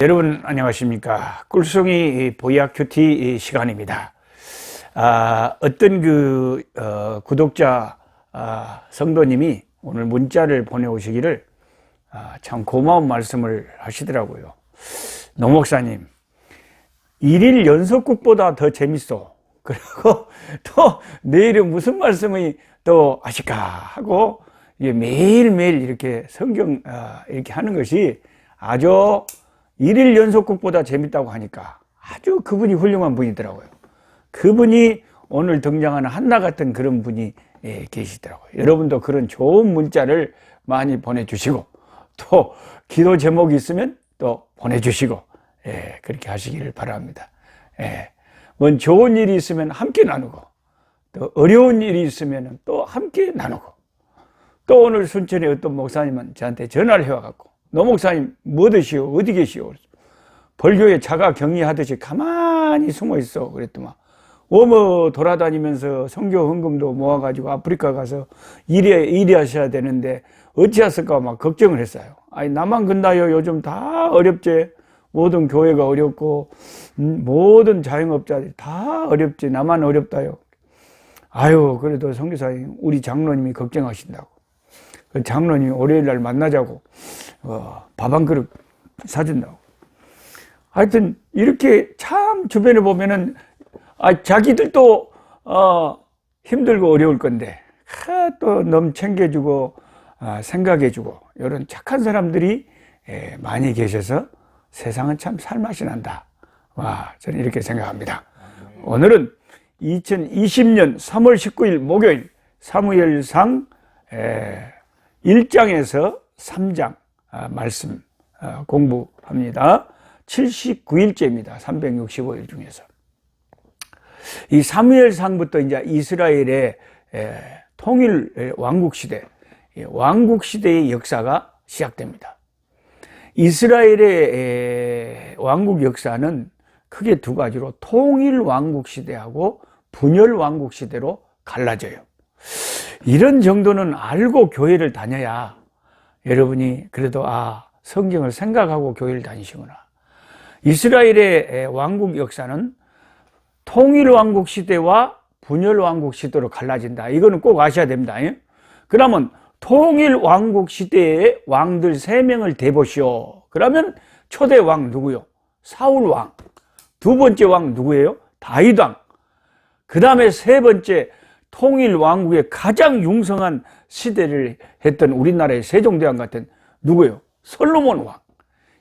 여러분 안녕하십니까. 꿀송이 보약 큐티 시간입니다. 어떤 구독자 성도님이 오늘 문자를 보내오시기를 참 고마운 말씀을 하시더라고요. 노 목사님, 1일 연속극보다 더 재밌어. 그리고 또 내일은 무슨 말씀이 또 하실까 하고 매일매일 이렇게 성경 이렇게 하는 것이 아주 1일 연속극보다 재밌다고 하니까 아주 그분이 훌륭한 분이더라고요. 그분이 오늘 등장하는 한나 같은 그런 분이 계시더라고요. 여러분도 그런 좋은 문자를 많이 보내주시고 또 기도 제목이 있으면 또 보내주시고 그렇게 하시기를 바랍니다. 뭔 좋은 일이 있으면 함께 나누고 또 어려운 일이 있으면 또 함께 나누고 또 오늘 순천에 어떤 목사님은 저한테 전화를 해와갖고 노 목사님 뭐 드시오? 어디 계시오? 벌교에 자가 격리하듯이 가만히 숨어 있어. 그랬더만 돌아다니면서 선교 헌금도 모아가지고 아프리카 가서 일하셔야 되는데 어찌하실까 막 걱정을 했어요. 아니 나만 근다요. 요즘 다 어렵지. 모든 교회가 어렵고 모든 자영업자들이 다 어렵지. 나만 어렵다요. 아유 그래도 선교사님 우리 장로님이 걱정하신다고. 그 장로님이 월요일날 만나자고 밥 한 그릇 사준다고. 하여튼 이렇게 참 주변에 보면은 자기들도 힘들고 어려울 건데 또 너무 챙겨주고 생각해주고 이런 착한 사람들이 많이 계셔서 세상은 참 살맛이 난다. 저는 이렇게 생각합니다. 오늘은 2020년 3월 19일 목요일 사무엘상 1장에서 3장 말씀 공부합니다. 79일째입니다. 365일 중에서. 이 사무엘상부터 이제 이스라엘의 통일 왕국 시대의 역사가 시작됩니다. 이스라엘의 왕국 역사는 크게 두 가지로 통일 왕국 시대하고 분열 왕국 시대로 갈라져요. 이런 정도는 알고 교회를 다녀야 여러분이 그래도 성경을 생각하고 교회를 다니시구나. 이스라엘의 왕국 역사는 통일 왕국 시대와 분열 왕국 시대로 갈라진다. 이거는 꼭 아셔야 됩니다. 그러면 통일 왕국 시대의 왕들 3명을 대보시오. 그러면 초대 왕 누구요? 사울 왕. 두 번째 왕 누구예요? 다윗 왕. 그 다음에 세 번째 통일 왕국의 가장 융성한 시대를 했던 우리나라의 세종대왕 같은 누구예요? 솔로몬 왕.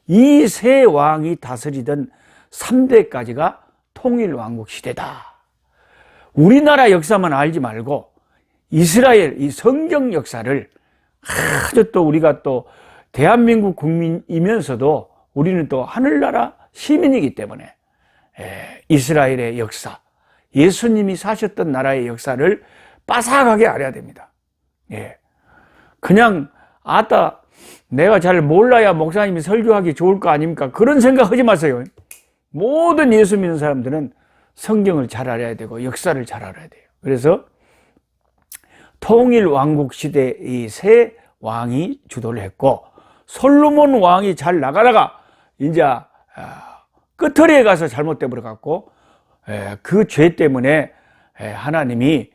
이 세 왕이 다스리던 3대까지가 통일 왕국 시대다. 우리나라 역사만 알지 말고 이스라엘 이 성경 역사를 아주 또 우리가 또 대한민국 국민이면서도 우리는 또 하늘나라 시민이기 때문에 이스라엘의 역사, 예수님이 사셨던 나라의 역사를 빠삭하게 알아야 됩니다. 그냥 내가 잘 몰라야 목사님이 설교하기 좋을 거 아닙니까? 그런 생각 하지 마세요. 모든 예수 믿는 사람들은 성경을 잘 알아야 되고 역사를 잘 알아야 돼요. 그래서 통일 왕국 시대 이 세 왕이 주도를 했고 솔로몬 왕이 잘 나가다가 이제 끝터리에 가서 잘못돼 버려갖고 그 죄 때문에 하나님이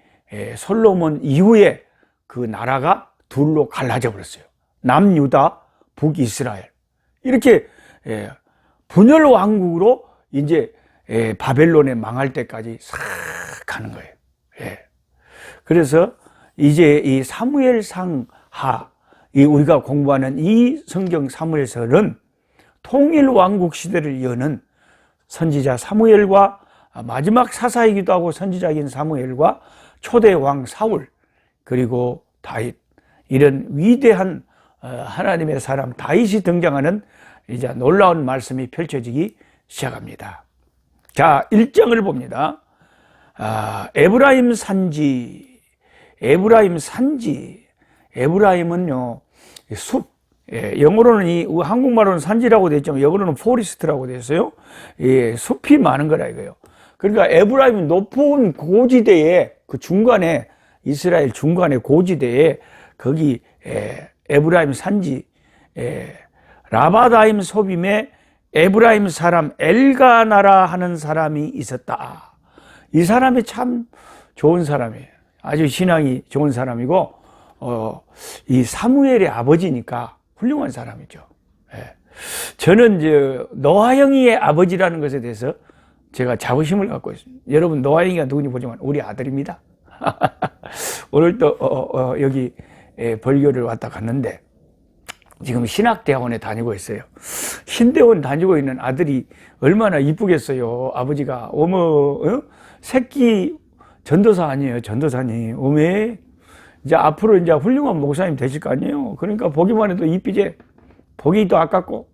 솔로몬 이후에 그 나라가 둘로 갈라져 버렸어요. 남유다, 북이스라엘. 이렇게 분열 왕국으로 이제 바벨론에 망할 때까지 싹 가는 거예요. 그래서 이제 이 사무엘상하, 우리가 공부하는 이 성경 사무엘서는 통일 왕국 시대를 여는 선지자 사무엘과 마지막 사사이기도 하고 선지자인 사무엘과 초대 왕 사울 그리고 다윗, 이런 위대한 하나님의 사람 다윗이 등장하는 이제 놀라운 말씀이 펼쳐지기 시작합니다. 자, 1장을 봅니다. 에브라임 산지. 에브라임은요 숲. 영어로는 한국말로는 산지라고 되어 있지만 영어로는 포리스트라고 되어 있어요. 숲이 많은 거라 이거예요. 그러니까 에브라임 높은 고지대에 그 중간에 이스라엘 중간의 고지대에 거기 에브라임 산지 라바다임 소빔에 에브라임 사람 엘가나라 하는 사람이 있었다. 이 사람이 참 좋은 사람이에요. 아주 신앙이 좋은 사람이고, 이 사무엘의 아버지니까 훌륭한 사람이죠. 예. 저는 이제 노아영이의 아버지라는 것에 대해서 제가 자부심을 갖고 있습니다. 여러분, 노아영이가 누군지 보지만 우리 아들입니다. 오늘 또 여기 벌교를 왔다 갔는데 지금 신학대학원에 다니고 있어요. 신대원 다니고 있는 아들이 얼마나 이쁘겠어요. 아버지가 어머, 새끼 전도사 아니에요, 전도사님. 어메, 이제 앞으로 이제 훌륭한 목사님 되실 거 아니에요. 그러니까 보기만 해도 이쁘지, 보기 또 아깝고.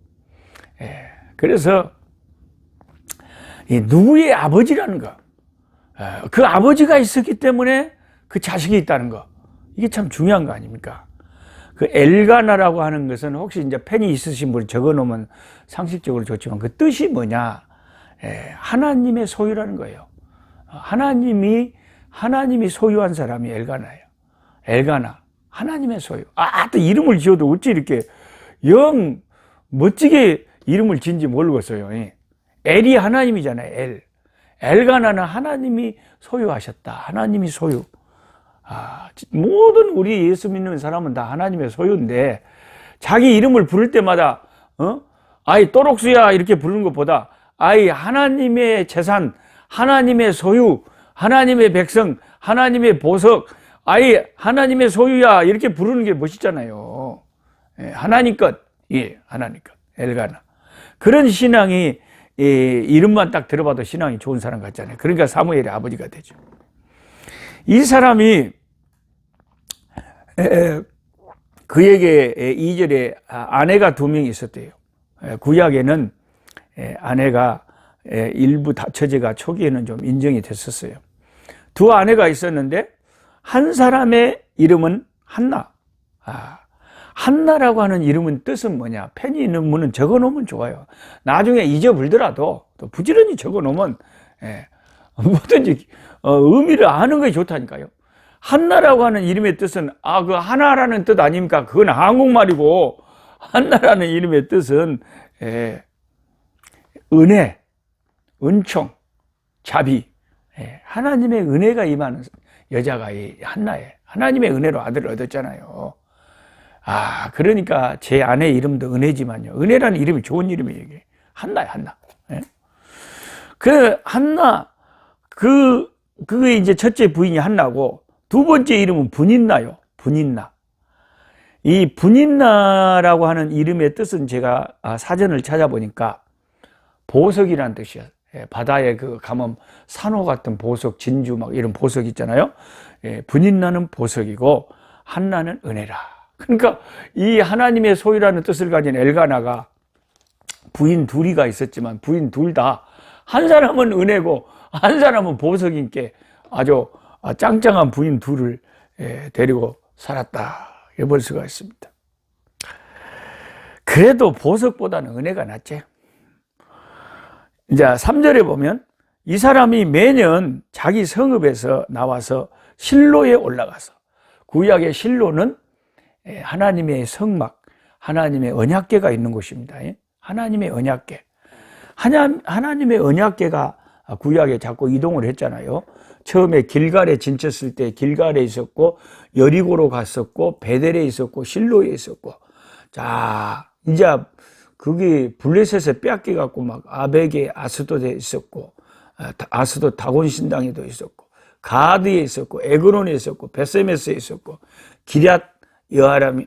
그래서 이 누구의 아버지라는 거, 그 아버지가 있었기 때문에 그 자식이 있다는 거, 이게 참 중요한 거 아닙니까? 그 엘가나라고 하는 것은 혹시 이제 펜이 있으신 분이 적어 놓으면 상식적으로 좋지만 그 뜻이 뭐냐? 하나님의 소유라는 거예요. 하나님이 소유한 사람이 엘가나예요. 엘가나, 하나님의 소유. 또 이름을 지어도 어찌 이렇게 영 멋지게 이름을 지은지 모르겠어요. 엘이 하나님이잖아요, 엘. 엘가나는 하나님이 소유하셨다. 하나님이 소유. 모든 우리 예수 믿는 사람은 다 하나님의 소유인데, 자기 이름을 부를 때마다, 아이, 또록수야, 이렇게 부르는 것보다, 아이, 하나님의 재산, 하나님의 소유, 하나님의 백성, 하나님의 보석, 아이, 하나님의 소유야, 이렇게 부르는 게 멋있잖아요. 하나님 것, 하나님 것, 엘가나. 그런 신앙이, 이름만 딱 들어봐도 신앙이 좋은 사람 같잖아요. 그러니까 사무엘의 아버지가 되죠. 이 사람이 그에게 2절에 아내가 2명이 있었대요. 구약에는 아내가 일부 처제가 초기에는 좀 인정이 됐었어요. 2 아내가 있었는데 한 사람의 이름은 한나. 한나라고 하는 이름은 뜻은 뭐냐? 펜이 있는 분은 적어 놓으면 좋아요. 나중에 잊어버리더라도 또 부지런히 적어 놓으면 뭐든지 의미를 아는 것이 좋다니까요. 한나라고 하는 이름의 뜻은 그 하나라는 뜻 아닙니까? 그건 한국말이고, 한나라는 이름의 뜻은 은혜, 은총, 자비, 하나님의 은혜가 임하는 여자가 이 한나예요. 하나님의 은혜로 아들을 얻었잖아요. 그러니까 제 아내 이름도 은혜지만요, 은혜라는 이름이 좋은 이름이에요. 이게 한나예요, 한나. 그 한나, 그게 이제 첫째 부인이 한나고, 2번째 이름은 분인나요. 분인나. 이 분인나라고 하는 이름의 뜻은 제가 사전을 찾아보니까 보석이라는 뜻이에요. 바다에 가면 산호 같은 보석, 진주 막 이런 보석 있잖아요. 분인나는 보석이고 한나는 은혜라. 그러니까 이 하나님의 소유라는 뜻을 가진 엘가나가 부인 2이가 있었지만 부인 2 다 한 사람은 은혜고 한 사람은 보석인 게 아주 짱짱한 부인 2를 데리고 살았다. 볼 수가 있습니다. 그래도 보석보다는 은혜가 낫지. 이제 3절에 보면 이 사람이 매년 자기 성읍에서 나와서 실로에 올라가서, 구약의 실로는 하나님의 성막, 하나님의 언약궤가 있는 곳입니다. 하나님의 언약궤. 하나님의 언약궤가 구약에 자꾸 이동을 했잖아요. 처음에 길갈에 진쳤을 때 길갈에 있었고, 여리고로 갔었고, 베델에 있었고, 실로에 있었고. 자, 이제 그게 블레셋에 빼앗겨갖고 막 아벡에 아스돗에 있었고, 아스돗 다곤 신당에도 있었고, 가드에 있었고, 에그론에 있었고, 베세메스에 있었고, 기럇 여아람에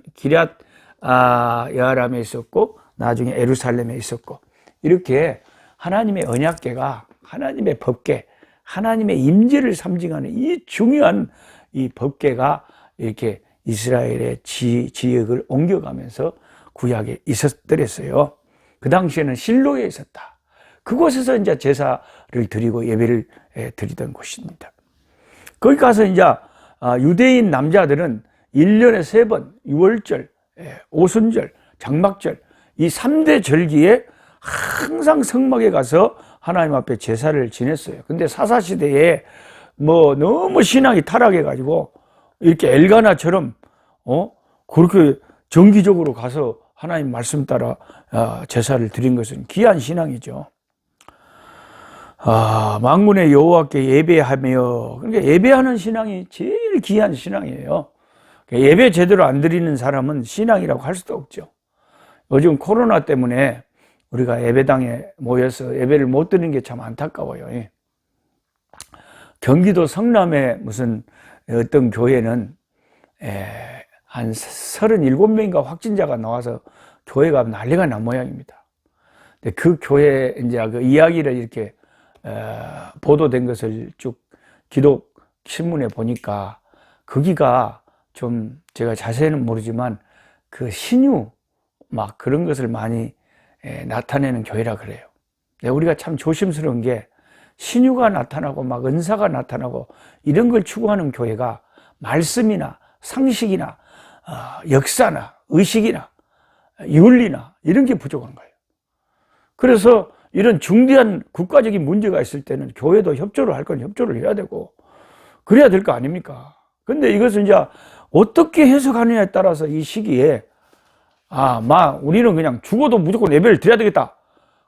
있었고, 나중에 예루살렘에 있었고, 이렇게 하나님의 언약궤가, 하나님의 법궤, 하나님의 임재를 상징하는 이 중요한 이 법궤가 이렇게 이스라엘의 지역을 옮겨가면서 구약에 있었더랬어요. 그 당시에는 실로에 있었다. 그곳에서 이제 제사를 드리고 예배를 드리던 곳입니다. 거기 가서 이제 유대인 남자들은 1년에 3번, 유월절, 오순절, 장막절, 이 3대 절기에 항상 성막에 가서 하나님 앞에 제사를 지냈어요. 근데 사사시대에 너무 신앙이 타락해가지고 이렇게 엘가나처럼 그렇게 정기적으로 가서 하나님 말씀 따라 제사를 드린 것은 귀한 신앙이죠. 만군의 여호와께 예배하며, 그러니까 예배하는 신앙이 제일 귀한 신앙이에요. 예배 제대로 안 드리는 사람은 신앙이라고 할 수도 없죠. 요즘 코로나 때문에 우리가 예배당에 모여서 예배를 못 드리는 게 참 안타까워요. 경기도 성남의 무슨 어떤 교회는 한 37명인가 확진자가 나와서 교회가 난리가 난 모양입니다. 근데 그 교회 이제 그 이야기를 이렇게 보도된 것을 쭉 기독 신문에 보니까 거기가 좀 제가 자세히는 모르지만 그 신유 막 그런 것을 많이 나타내는 교회라 그래요. 우리가 참 조심스러운 게 신유가 나타나고 막 은사가 나타나고 이런 걸 추구하는 교회가 말씀이나 상식이나 역사나 의식이나 윤리나 이런 게 부족한 거예요. 그래서 이런 중대한 국가적인 문제가 있을 때는 교회도 협조를 할 건 협조를 해야 되고 그래야 될 거 아닙니까? 근데 이것을 이제 어떻게 해석하느냐에 따라서 이 시기에 우리는 그냥 죽어도 무조건 예배를 드려야 되겠다.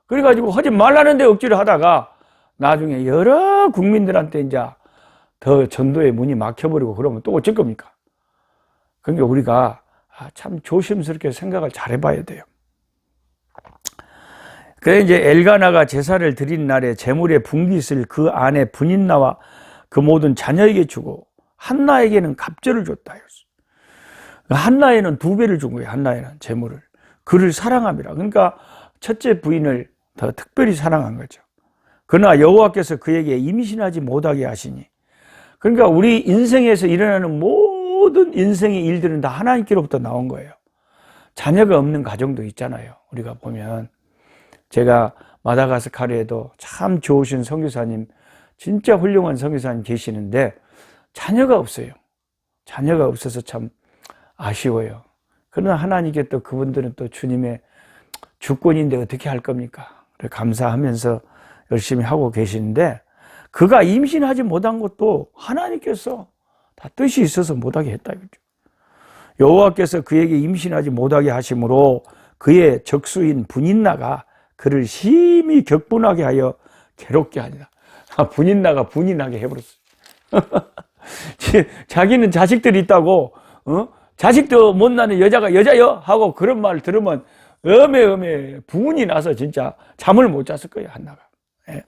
그래가지고 하지 말라는데 억지를 하다가 나중에 여러 국민들한테 이제 더 전도의 문이 막혀버리고 그러면 또 어쩔 겁니까? 그러니까 우리가 참 조심스럽게 생각을 잘 해봐야 돼요. 그래 이제 엘가나가 제사를 드린 날에 제물의 분깃을 그 안에 분인나와 그 모든 자녀에게 주고 한나에게는 갑절을 줬다. 한나에는 2배를 준 거예요. 한나에는 제물을. 그를 사랑함이라. 그러니까 첫째 부인을 더 특별히 사랑한 거죠. 그러나 여호와께서 그에게 임신하지 못하게 하시니. 그러니까 우리 인생에서 일어나는 모든 인생의 일들은 다 하나님께로부터 나온 거예요. 자녀가 없는 가정도 있잖아요. 우리가 보면 제가 마다가스카르에도 참 좋으신 선교사님, 진짜 훌륭한 선교사님 계시는데 자녀가 없어요. 자녀가 없어서 참 아쉬워요. 그러나 하나님께 또 그분들은 또 주님의 주권인데 어떻게 할 겁니까? 감사하면서 열심히 하고 계시는데 그가 임신하지 못한 것도 하나님께서 다 뜻이 있어서 못하게 했다. 여호와께서 그에게 임신하지 못하게 하심으로 그의 적수인 분인나가 그를 심히 격분하게 하여 괴롭게 하니라. 분인나가 분인하게 해버렸어. 자기는 자식들이 있다고, 자식도 못 나는 여자가 여자여? 하고 그런 말을 들으면 어메 분이 나서 진짜 잠을 못 잤을 거예요, 한나가. 예.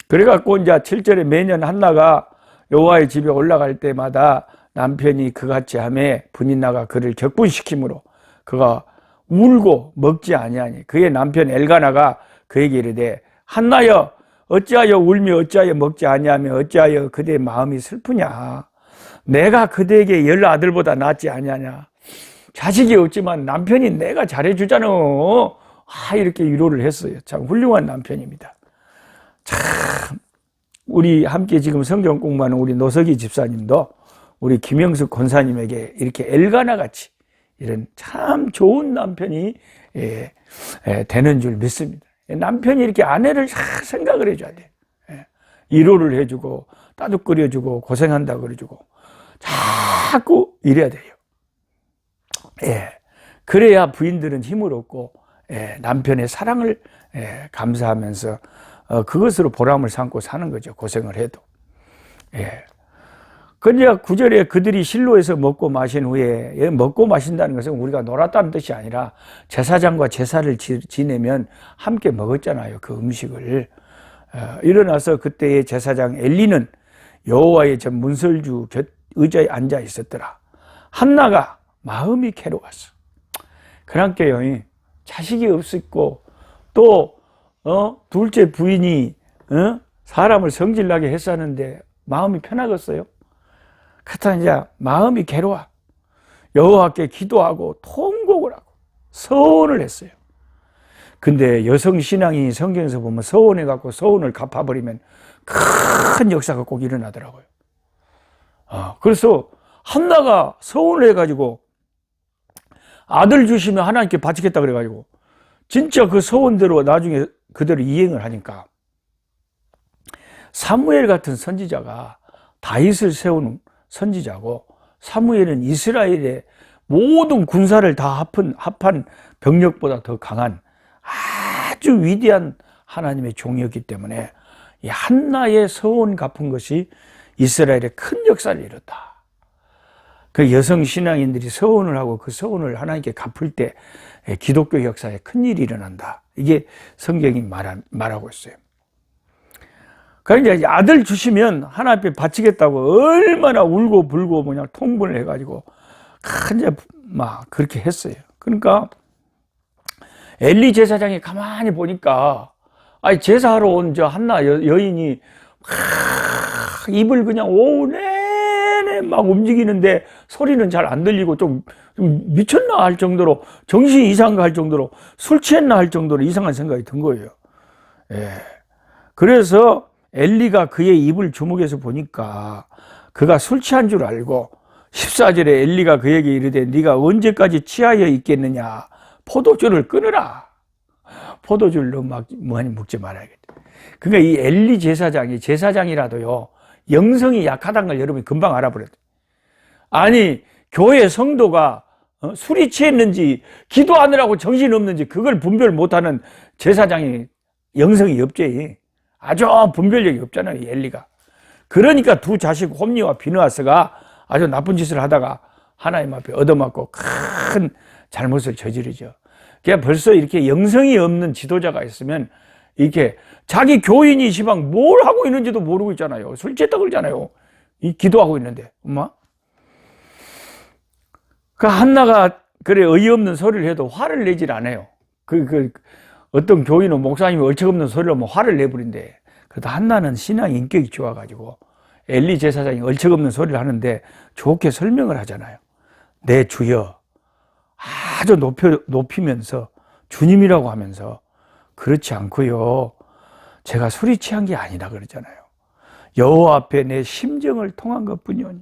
그래갖고 이제 7절에 매년 한나가 여호와의 집에 올라갈 때마다 남편이 그같이 하매 분인나가 그를 격분시키므로 그가 울고 먹지 아니하니 그의 남편 엘가나가 그에게 이르되 한나여 어찌하여 울며 어찌하여 먹지 아니하며 어찌하여 그대의 마음이 슬프냐. 내가 그대에게 10아들보다 낫지 아니하냐. 자식이 없지만 남편이 내가 잘해주잖아. 이렇게 위로를 했어요. 참 훌륭한 남편입니다. 참 우리 함께 지금 성경 공부하는 우리 노석희 집사님도 우리 김영숙 권사님에게 이렇게 엘가나 같이 이런 참 좋은 남편이 되는 줄 믿습니다. 남편이 이렇게 아내를 생각을 해줘야 돼. 위로를 해주고 따뜻거려주고 고생한다 그래주고 자꾸 이래야 돼요. 그래야 부인들은 힘을 얻고 남편의 사랑을 감사하면서 그것으로 보람을 삼고 사는 거죠. 고생을 해도. 그러니까 9절에 그들이 실로에서 먹고 마신 후에, 먹고 마신다는 것은 우리가 놀았다는 뜻이 아니라 제사장과 제사를 지내면 함께 먹었잖아요. 그 음식을. 일어나서 그때의 제사장 엘리는 여호와의 전 문설주 곁 의자에 앉아 있었더라. 한나가 마음이 괴로웠어. 그러니까요, 자식이 없었고 또 둘째 부인이 사람을 성질나게 했었는데 마음이 편하겠어요? 그렇다 이제 마음이 괴로워. 여호와께 기도하고 통곡을 하고 서원을 했어요. 근데 여성 신앙이 성경에서 보면 서원해갖고 서원을 갚아버리면 큰 역사가 꼭 일어나더라고요. 그래서 한나가 서원을 해가지고 아들 주시면 하나님께 바치겠다 그래가지고 진짜 그 서원대로 나중에 그대로 이행을 하니까 사무엘 같은 선지자가 다윗을 세우는 선지자고 사무엘은 이스라엘의 모든 군사를 다 합한 병력보다 더 강한 아주 위대한 하나님의 종이었기 때문에 이 한나의 서원 갚은 것이 이스라엘에 큰 역사를 이뤘다. 그 여성 신앙인들이 서원을 하고 그 서원을 하나님께 갚을 때 기독교 역사에 큰 일이 일어난다. 이게 성경이 말하고 있어요. 그러니까 이제 아들 주시면 하나님 앞에 바치겠다고 얼마나 울고 불고 그냥 통분을 해가지고 이제 막 그렇게 했어요. 그러니까 엘리 제사장이 가만히 보니까 아니 제사하러 온 저 한나 여인이 입을 그냥 오후 내내 막 움직이는데 소리는 잘 안 들리고 좀 미쳤나 할 정도로 정신이 이상가 할 정도로 술 취했나 할 정도로 이상한 생각이 든 거예요. 예. 그래서 엘리가 그의 입을 주목해서 보니까 그가 술 취한 줄 알고 14절에 엘리가 그에게 이르되 네가 언제까지 취하여 있겠느냐 포도주를 끊으라. 포도주를 너무 많이 먹지 말아야겠다. 그러니까 이 엘리 제사장이라도요 영성이 약하다는 걸 여러분이 금방 알아버렸다. 아니 교회 성도가 술이 취했는지 기도하느라고 정신없는지 그걸 분별 못하는 제사장이 영성이 없지. 아주 분별력이 없잖아요, 엘리가. 그러니까 두 자식 홈리와 비느하스가 아주 나쁜 짓을 하다가 하나님 앞에 얻어맞고 큰 잘못을 저지르죠. 그냥 벌써 이렇게 영성이 없는 지도자가 있으면 이렇게 자기 교인이 시방 뭘 하고 있는지도 모르고 있잖아요. 술 취했다 그러잖아요. 기도하고 있는데, 엄마. 그 한나가 그래 어이없는 소리를 해도 화를 내질 않아요. 어떤 교인은 목사님이 얼척없는 소리를 하면 화를 내버린대. 그래도 한나는 신앙 인격이 좋아가지고 엘리 제사장이 얼척없는 소리를 하는데 좋게 설명을 하잖아요. 내 주여 아주 높이면서 주님이라고 하면서 그렇지 않고요. 제가 술이 취한 게 아니라 그러잖아요. 여호와 앞에 내 심정을 통한 것뿐이오니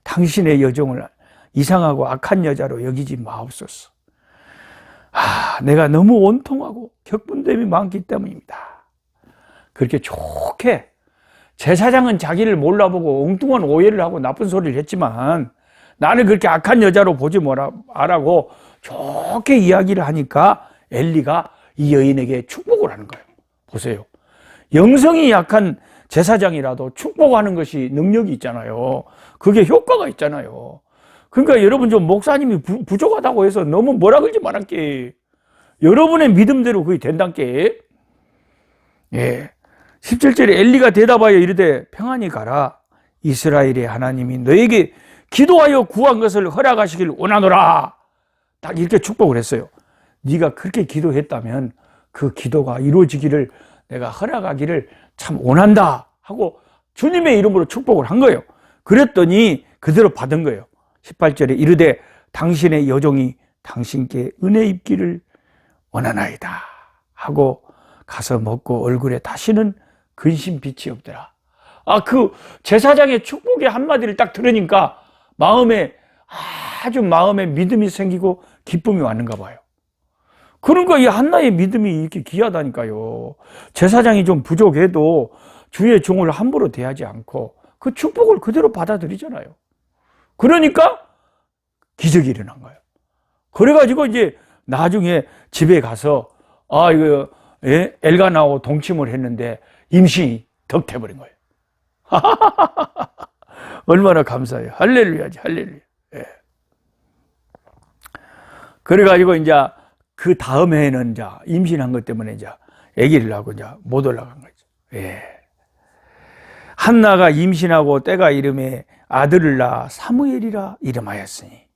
당신의 여종을 이상하고 악한 여자로 여기지 마옵소서. 내가 너무 온통하고 격분됨이 많기 때문입니다. 그렇게 좋게 제사장은 자기를 몰라보고 엉뚱한 오해를 하고 나쁜 소리를 했지만 나는 그렇게 악한 여자로 보지 말라고 좋게 이야기를 하니까 엘리가 이 여인에게 축복을 하는 거예요. 보세요. 영성이 약한 제사장이라도 축복하는 것이 능력이 있잖아요. 그게 효과가 있잖아요. 그러니까 여러분 좀 목사님이 부족하다고 해서 너무 뭐라 그러지 말았게. 여러분의 믿음대로 그게 된단께. 예. 17절에 엘리가 대답하여 이르되 평안히 가라. 이스라엘의 하나님이 너에게 기도하여 구한 것을 허락하시길 원하노라. 딱 이렇게 축복을 했어요. 네가 그렇게 기도했다면 그 기도가 이루어지기를 내가 허락하기를 참 원한다 하고 주님의 이름으로 축복을 한 거예요. 그랬더니 그대로 받은 거예요. 18절에 이르되 당신의 여종이 당신께 은혜 입기를 원하나이다 하고 가서 먹고 얼굴에 다시는 근심 빛이 없더라. 그 제사장의 축복의 한마디를 딱 들으니까 마음에 믿음이 생기고 기쁨이 왔는가 봐요. 그러니까 이 한나의 믿음이 이렇게 귀하다니까요. 제사장이 좀 부족해도 주의 종을 함부로 대하지 않고 그 축복을 그대로 받아들이잖아요. 그러니까 기적이 일어난 거예요. 그래가지고 이제 나중에 집에 가서 엘가나하고 동침을 했는데 임신이 덕돼버린 거예요. 얼마나 감사해요. 할렐루야지, 할렐루야. 예. 그래가지고 이제 그 다음 해에는 이제 임신한 것 때문에 이제 아기를 낳고 이제 못 올라간 거죠. 예. 한나가 임신하고 때가 이름에 아들을 낳아 사무엘이라 이름하였으니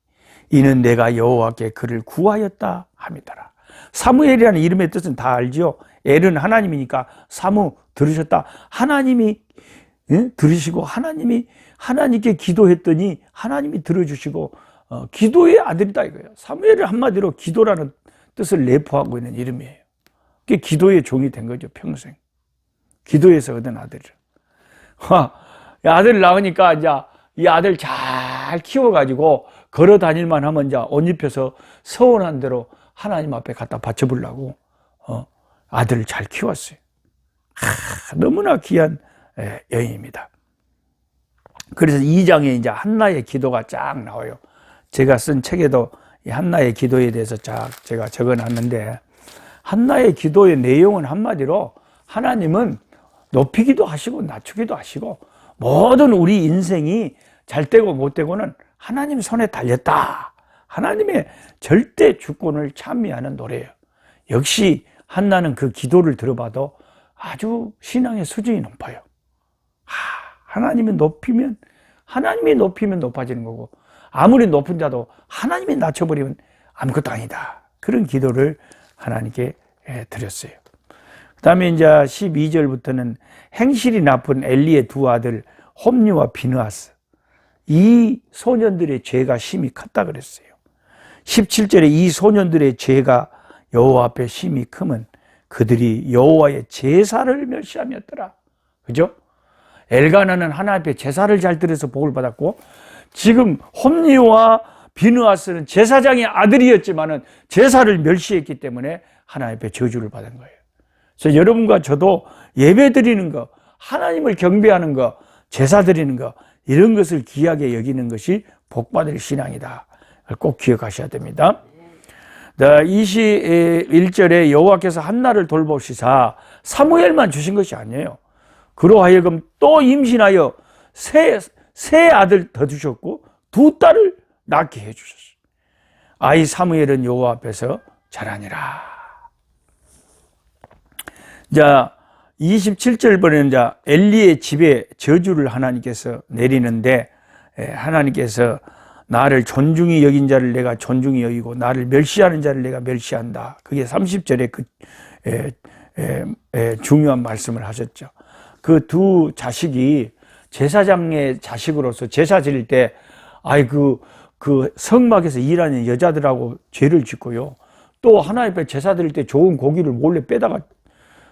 이는 내가 여호와께 그를 구하였다 함이더라. 사무엘이라는 이름의 뜻은 다 알죠. 엘은 하나님이니까 사무 들으셨다. 하나님이 들으시고 하나님께 기도했더니 하나님이 들어주시고 기도의 아들이다 이거예요. 사무엘은 한마디로 기도라는 뜻을 내포하고 있는 이름이에요. 그게 기도의 종이 된 거죠. 평생 기도에서 얻은 아들이라. 아들을 낳으니까 이제 이 아들 잘 키워가지고 걸어 다닐만 하면 이제 옷 입혀서 서운한 대로 하나님 앞에 갖다 바쳐보려고 아들을 잘 키웠어요. 너무나 귀한 여인입니다. 그래서 2장에 이제 한나의 기도가 쫙 나와요. 제가 쓴 책에도 이 한나의 기도에 대해서 제가 적어놨는데, 한나의 기도의 내용은 한마디로 하나님은 높이기도 하시고 낮추기도 하시고 모든 우리 인생이 잘 되고 못 되고는 하나님 손에 달렸다. 하나님의 절대 주권을 찬미하는 노래예요. 역시 한나는 그 기도를 들어봐도 아주 신앙의 수준이 높아요. 하나님이 높이면 높아지는 거고, 아무리 높은 자도 하나님이 낮춰버리면 아무것도 아니다. 그런 기도를 하나님께 드렸어요. 그 다음에 이제 12절부터는 행실이 나쁜 엘리의 두 아들 홈리와 비느하스, 이 소년들의 죄가 심히 컸다 그랬어요. 17절에 이 소년들의 죄가 여호와 앞에 심히 크면 그들이 여호와의 제사를 멸시함이었더라. 그죠? 엘가나는 하나님 앞에 제사를 잘 드려서 복을 받았고, 지금 홈리와 비느하스는 제사장의 아들이었지만은 제사를 멸시했기 때문에 하나님 앞에 저주를 받은 거예요. 그래서 여러분과 저도 예배 드리는 거, 하나님을 경배하는 거, 제사 드리는 거, 이런 것을 귀하게 여기는 것이 복받을 신앙이다. 꼭 기억하셔야 됩니다. 21절에 여호와께서 한나를 돌보시사 사무엘만 주신 것이 아니에요. 그로 하여금 또 임신하여 세 아들 더 주셨고 두 딸을 낳게 해주셨어요. 아이 사무엘은 여호와 앞에서 자라니라. 자, 27절 보면 엘리의 집에 저주를 하나님께서 내리는데, 하나님께서 나를 존중히 여긴 자를 내가 존중히 여기고 나를 멸시하는 자를 내가 멸시한다. 그게 30절에 중요한 말씀을 하셨죠. 그 두 자식이 제사장의 자식으로서 제사 지낼 때, 그 성막에서 일하는 여자들하고 죄를 짓고요. 또 하나님 앞에 제사 드릴 때 좋은 고기를 몰래 빼다가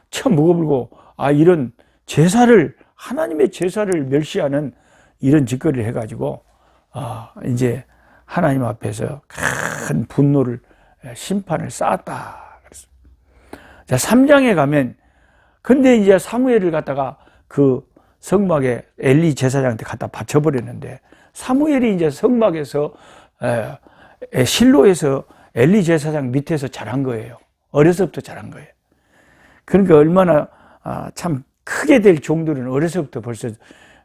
참 먹어불고, 이런 제사를, 하나님의 제사를 멸시하는 이런 짓거리를 해가지고, 이제 하나님 앞에서 큰 분노를, 심판을 쌓았다. 자, 3장에 가면, 근데 이제 사무엘을 갖다가 그 성막에 엘리 제사장한테 갖다 바쳐버렸는데, 사무엘이 이제 성막에서, 실로에서 엘리 제사장 밑에서 자란 거예요. 어려서부터 자란 거예요. 그러니까 얼마나 참 크게 될 종들은 어려서부터 벌써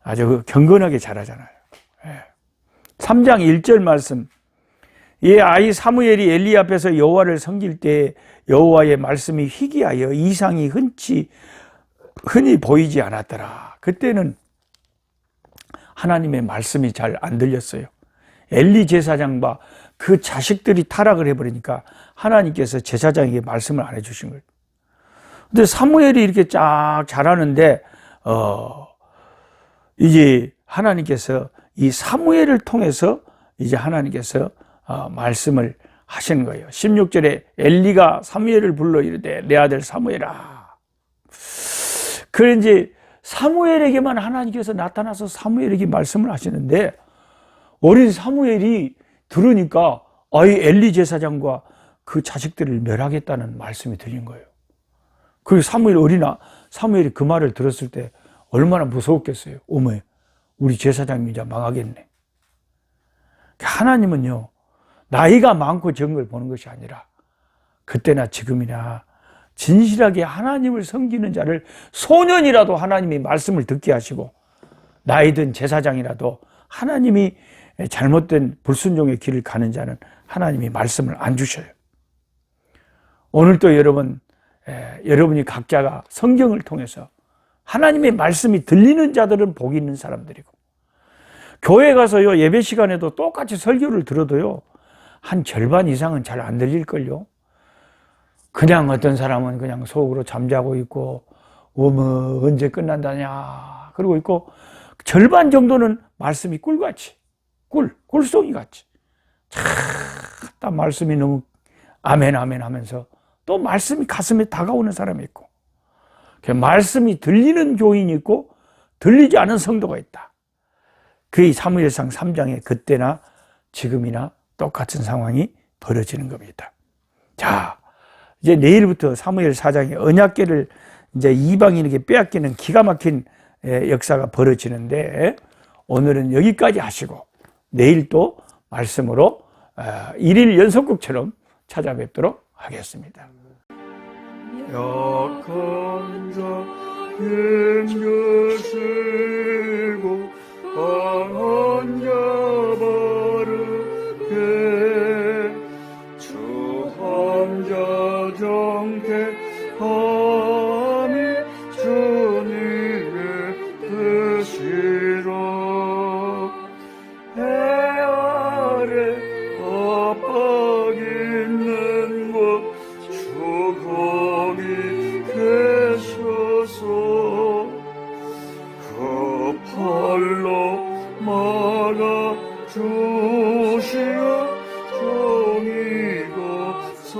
아주 경건하게 자라잖아요. 3장 1절 말씀, 이 아이 사무엘이 엘리 앞에서 여호와를 섬길 때 여호와의 말씀이 희귀하여 이상이 흔히 보이지 않았더라. 그때는 하나님의 말씀이 잘 안 들렸어요. 엘리 제사장과 그 자식들이 타락을 해버리니까 하나님께서 제사장에게 말씀을 안 해주신 거예요. 근데 사무엘이 이렇게 쫙 자라는데, 이제 하나님께서 이 사무엘을 통해서 이제 하나님께서 말씀을 하시는 거예요. 16절에 엘리가 사무엘을 불러 이르되 내 아들 사무엘아. 그래 이제 사무엘에게만 하나님께서 나타나서 사무엘에게 말씀을 하시는데, 어린 사무엘이 들으니까 엘리 제사장과 그 자식들을 멸하겠다는 말씀이 들린 거예요. 그리고 사무엘이 그 말을 들었을 때 얼마나 무서웠겠어요. 어머, 우리 제사장이 이제 망하겠네. 하나님은요, 나이가 많고 적은 걸 보는 것이 아니라 그때나 지금이나 진실하게 하나님을 섬기는 자를, 소년이라도 하나님이 말씀을 듣게 하시고 나이 든 제사장이라도 하나님이 잘못된 불순종의 길을 가는 자는 하나님이 말씀을 안 주셔요. 오늘도 여러분이 각자가 성경을 통해서 하나님의 말씀이 들리는 자들은 복이 있는 사람들이고, 교회 가서요 예배 시간에도 똑같이 설교를 들어도요 한 절반 이상은 잘 안 들릴걸요. 그냥 어떤 사람은 그냥 속으로 잠자고 있고, 어머 언제 끝난다냐 그러고 있고, 절반 정도는 말씀이 꿀같이, 꿀송이 같이 딱 말씀이 너무 아멘 아멘 하면서 또 말씀이 가슴에 다가오는 사람이 있고, 말씀이 들리는 교인이 있고 들리지 않은 성도가 있다. 그게 사무엘상 3장에 그때나 지금이나 똑같은 상황이 벌어지는 겁니다. 자, 이제 내일부터 사무엘 4장에 언약궤를 이제 이방인에게 빼앗기는 기가 막힌 역사가 벌어지는데, 오늘은 여기까지 하시고 내일 또 말씀으로 일일 연속극처럼 찾아뵙도록 하겠습니다. 약한 자 힘겨시고 강한 자 바르게 주한 자 정택함이 주님의 뜻이라. 해 아래 압박 있는 곳 주 거기 계셔서 그 팔로 막아 주시어 종이가 서